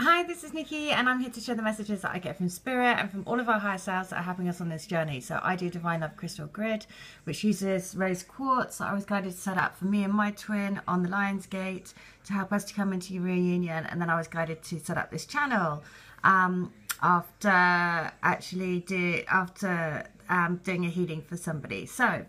Hi, this is Nikki, and I'm here to share the messages that I get from Spirit and from all of our higher selves that are helping us on this journey. So I do Divine Love Crystal Grid, which uses rose quartz that I was guided to set up for me and my twin on the Lion's Gate to help us to come into your reunion. And then I was guided to set up this channel after doing a healing for somebody. So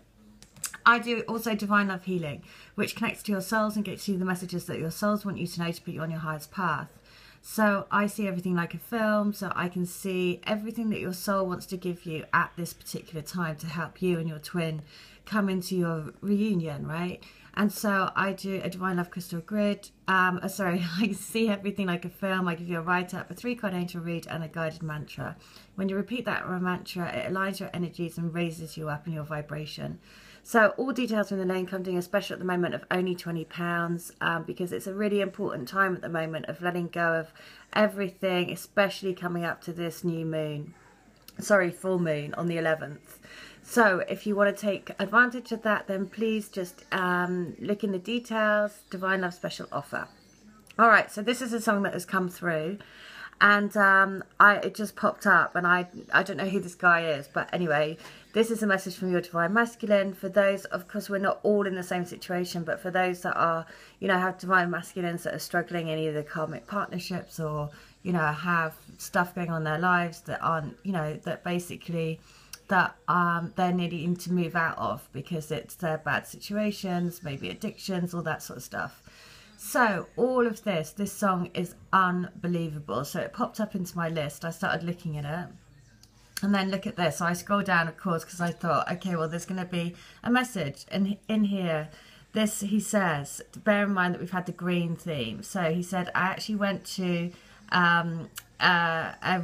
I do also Divine Love Healing, which connects to your souls and gets you the messages that your souls want you to know to put you on your highest path. So I see everything like a film, so I can see everything that your soul wants to give you at this particular time to help you and your twin come into your reunion, right? And so I do a Divine Love Crystal Grid. I see everything like a film. I give you a write-up, a 3-card angel read, and a guided mantra. When you repeat that mantra, it aligns your energies and raises you up in your vibration. So all details from the name. I'm doing a special at the moment of only £20 because it's a really important time at the moment of letting go of everything, especially coming up to this full moon on the 11th. So if you want to take advantage of that, then please just look in the details. Divine Love special offer. All right, so this is a song that has come through, and it just popped up, and I don't know who this guy is, but anyway, this is a message from your Divine Masculine. For those, of course, we're not all in the same situation, but for those that are, have Divine Masculines that are struggling in either karmic partnerships or, have stuff going on in their lives that aren't, that basically that they're needing to move out of because it's their bad situations, maybe addictions, all that sort of stuff. So all of this song is unbelievable. So it popped up into my list. I started looking at it. And then look at this. So I scrolled down, of course, because I thought, okay, well, there's going to be a message. And in here, he says, bear in mind that we've had the green theme. So he said, I actually went to a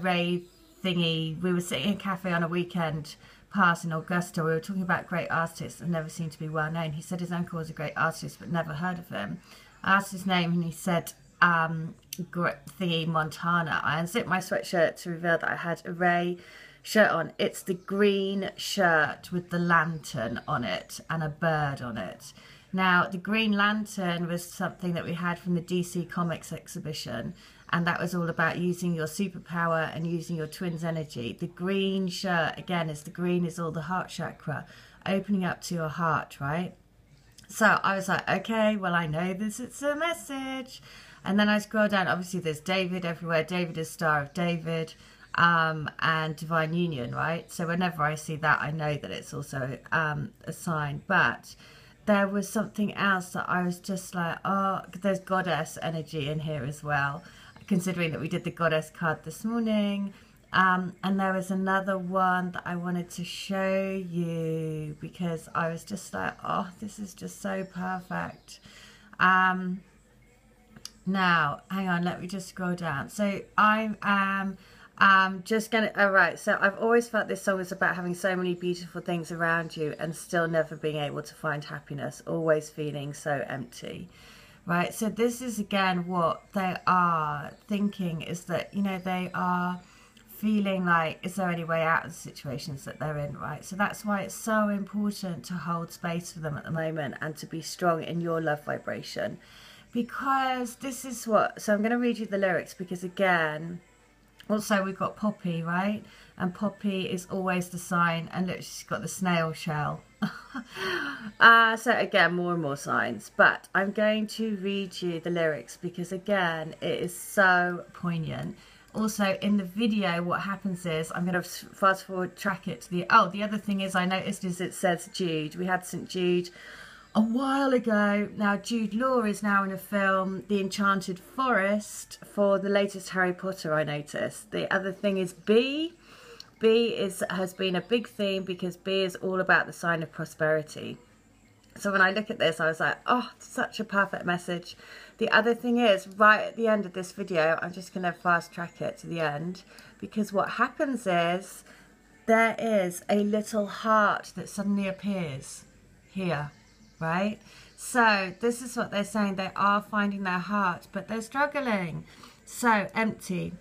rave thingy. We were sitting in a cafe on a weekend past in Augusta. We were talking about great artists and never seemed to be well known. He said his uncle was a great artist, but never heard of him. I asked his name and he said, thingy Montana. I unzipped my sweatshirt to reveal that I had a Ray shirt on. It's the green shirt with the lantern on it and a bird on it. Now, the Green Lantern was something that we had from the DC Comics exhibition, and that was all about using your superpower and using your twin's energy. The green shirt, again, the green is all the heart chakra, opening up to your heart, right? So I was like, okay, well, I know this, it's a message. And then I scroll down, obviously there's David everywhere. David is Star of David. And Divine Union, right? So whenever I see that, I know that it's also a sign. But there was something else that I was just like, oh, there's goddess energy in here as well, considering that we did the goddess card this morning. And there was another one that I wanted to show you because I was just like, oh, this is just so perfect. Now, hang on, let me just scroll down. So alright, so I've always felt this song is about having so many beautiful things around you and still never being able to find happiness, always feeling so empty, right? So this is again what they are thinking, is that, they are feeling like, is there any way out of the situations that they're in, right? So that's why it's so important to hold space for them at the moment and to be strong in your love vibration, because this is so I'm going to read you the lyrics, because again, also, we've got Poppy, right? And Poppy is always the sign. And look, she's got the snail shell. So again, more and more signs. But I'm going to read you the lyrics because, again, it is so poignant. Also, in the video, what happens is, I'm going to fast forward track it to the other thing is I noticed is it says Jude. We had St. Jude a while ago. Now Jude Law is now in a film, The Enchanted Forest, for the latest Harry Potter, I noticed. The other thing is B. B has been a big theme because B is all about the sign of prosperity. So when I look at this, I was like, oh, such a perfect message. The other thing is, right at the end of this video, I'm just going to fast track it to the end, because what happens is there is a little heart that suddenly appears here. Right? So this is what they're saying. They are finding their heart, but they're struggling. So empty.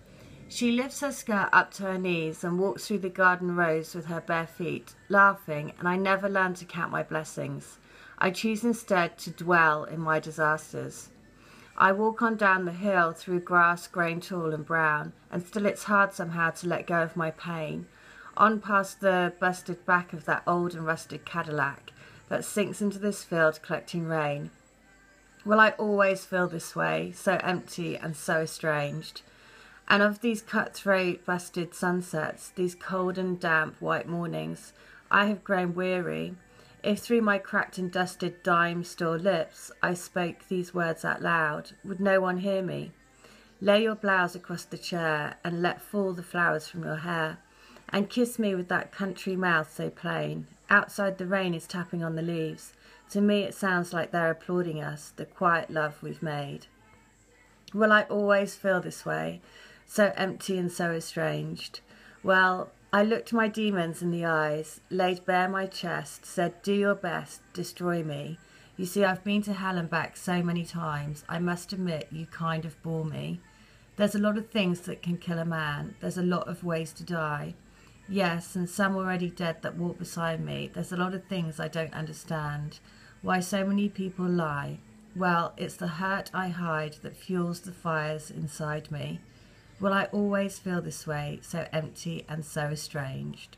She lifts her skirt up to her knees and walks through the garden rows with her bare feet, laughing, and I never learned to count my blessings. I choose instead to dwell in my disasters. I walk on down the hill through grass grown tall and brown, and still it's hard somehow to let go of my pain. On past the busted back of that old and rusted Cadillac that sinks into this field collecting rain. Will I always feel this way, so empty and so estranged? And of these cutthroat busted sunsets, these cold and damp white mornings, I have grown weary. If through my cracked and dusted dime store lips I spoke these words out loud, would no one hear me? Lay your blouse across the chair and let fall the flowers from your hair, and kiss me with that country mouth so plain. Outside the rain is tapping on the leaves. To me it sounds like they're applauding us, the quiet love we've made. Will I always feel this way, so empty and so estranged? Well, I looked my demons in the eyes, laid bare my chest, said, do your best, destroy me. You see, I've been to hell and back so many times, I must admit you kind of bore me. There's a lot of things that can kill a man, there's a lot of ways to die. Yes, and some already dead that walk beside me. There's a lot of things I don't understand. Why so many people lie. Well, it's the hurt I hide that fuels the fires inside me. Will I always feel this way, so empty and so estranged?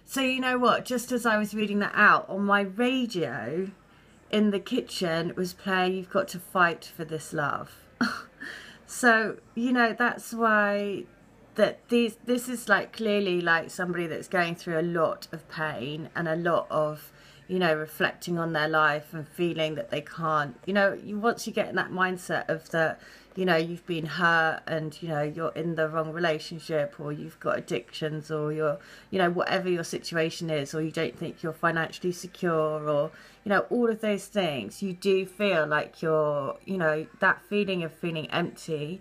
So you know what, just as I was reading that out, on my radio in the kitchen it was playing You've Got to Fight for This Love. So, you know, that's why this is like clearly like somebody that's going through a lot of pain and a lot of, you know, reflecting on their life and feeling that they can't, you know, once you get in that mindset of that, you know, you've been hurt and, you know, you're in the wrong relationship, or you've got addictions, or you're, you know, whatever your situation is, or you don't think you're financially secure, or, you know, all of those things, you do feel like you're, you know, that feeling of feeling empty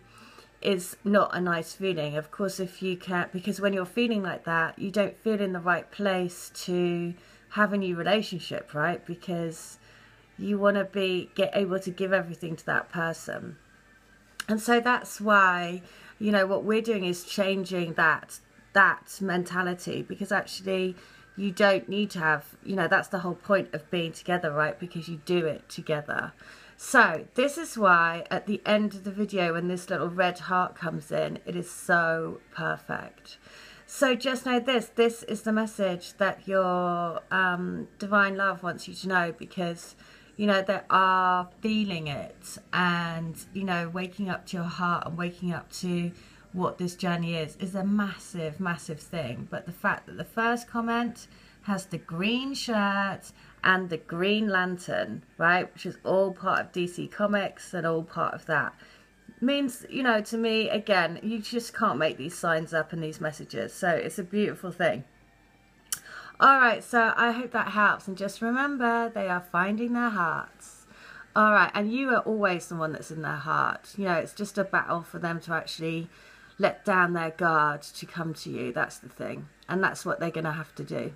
is not a nice feeling. Of course, if you can't, because when you're feeling like that, you don't feel in the right place to have a new relationship, right? Because you want to get able to give everything to that person. And so that's why, you know, what we're doing is changing that mentality, because actually you don't need to have, you know, that's the whole point of being together, right? Because you do it together. So this is why at the end of the video, when this little red heart comes in, it is so perfect. So just know this is the message that your divine love wants you to know, because, you know, they are feeling it, and, you know, waking up to your heart and waking up to what this journey is a massive, massive thing. But the fact that the first comment has the green shirt and the green lantern, right, which is all part of DC Comics and all part of that, means, you know, to me, again, you just can't make these signs up and these messages. So it's a beautiful thing. All right, so I hope that helps, and just remember, they are finding their hearts. All right, and you are always the one that's in their heart. You know, it's just a battle for them to actually let down their guard to come to you. That's the thing, and that's what they're going to have to do.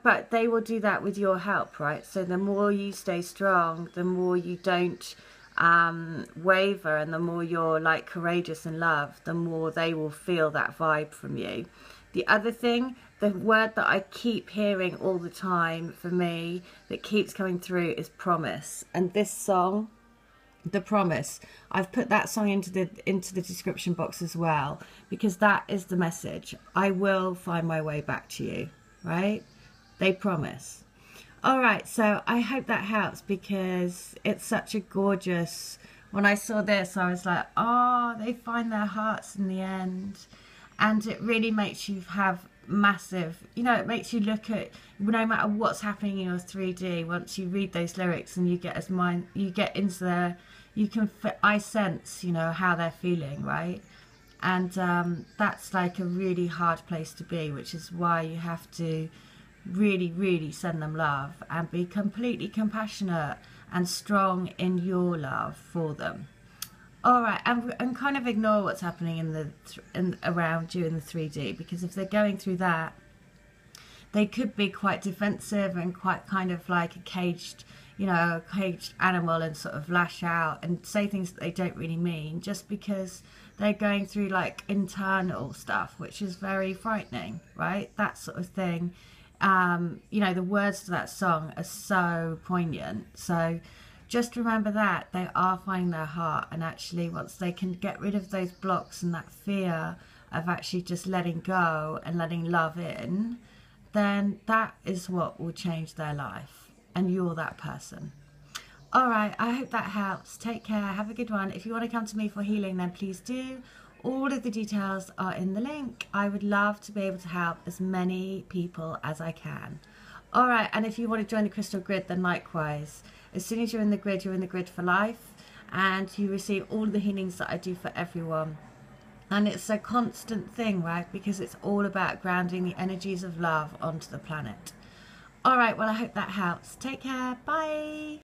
But they will do that with your help, right? So the more you stay strong, the more you don't waver, and the more you're like courageous in love, the more they will feel that vibe from you. The other thing, the word that I keep hearing all the time for me, that keeps coming through, is promise. And this song, The Promise, I've put that song into the description box as well, because that is the message. I will find my way back to you, right? They promise. All right, so I hope that helps, because it's such a gorgeous, when I saw this, I was like, oh, they find their hearts in the end. And it really makes you have massive, you know, it makes you look at, no matter what's happening in your 3D, once you read those lyrics and you get into there, I sense, you know, how they're feeling, right? And that's like a really hard place to be, which is why you have to really, really send them love and be completely compassionate and strong in your love for them. All right, and kind of ignore what's happening around you in the 3D, because if they're going through that, they could be quite defensive and quite kind of like a caged, you know, a caged animal, and sort of lash out and say things that they don't really mean, just because they're going through like internal stuff, which is very frightening, right? That sort of thing. You know, the words to that song are so poignant. So just remember that they are finding their heart, and actually once they can get rid of those blocks and that fear of actually just letting go and letting love in, then that is what will change their life, and you're that person. All right, I hope that helps. Take care, have a good one. If you want to come to me for healing, then please do. All of the details are in the link. I would love to be able to help as many people as I can. All right, and if you want to join the crystal grid, then likewise. As soon as you're in the grid for life, and you receive all the healings that I do for everyone. And it's a constant thing, right? Because it's all about grounding the energies of love onto the planet. All right, well, I hope that helps. Take care. Bye.